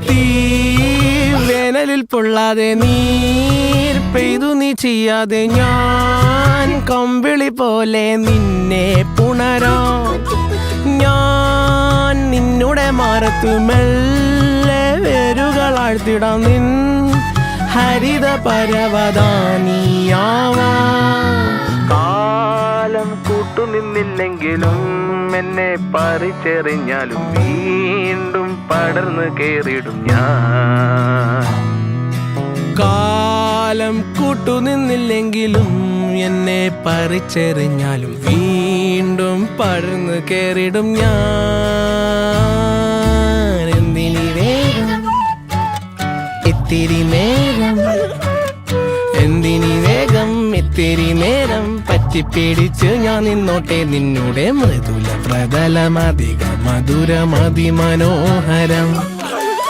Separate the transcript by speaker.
Speaker 1: തീ വേനലിൽ പൊള്ളാതെ നീർ പെയ്തു നീ ചെയ്യാതെ ഞാൻ കമ്പിളി പോലെ നിന്നെ പുണരാം ഞാൻ നിന്നുടെ മാറത്തു മെല്ലെ വേരുകളാഴ്ത്തിടാം നിൻ ഹരിത പരവതാനിയാവാം കാലം കൂട്ടുനിന്നില്ലെങ്കിലും എന്നെ പറിച്ചെറിഞ്ഞാലും വീണ്ടും പടർന്നു കേറിടും ഞാൻ കാലം കൂട്ടുനിന്നില്ലെങ്കിലും എന്നെ പറിച്ചെറിഞ്ഞാലും വീണ്ടും പടർന്നു കേറിടും ഞാൻ എന്തിനി വേഗം ഇത്തിരി നേരം എന്തിനി വേഗം ഇത്തിരി നേരം പറ്റിപ്പിടിച്ച് ഞാൻ നിന്നോട്ടെ നിന്നുടെ മൃദുല പ്രതലമധിക മധുരമതിമനോഹരം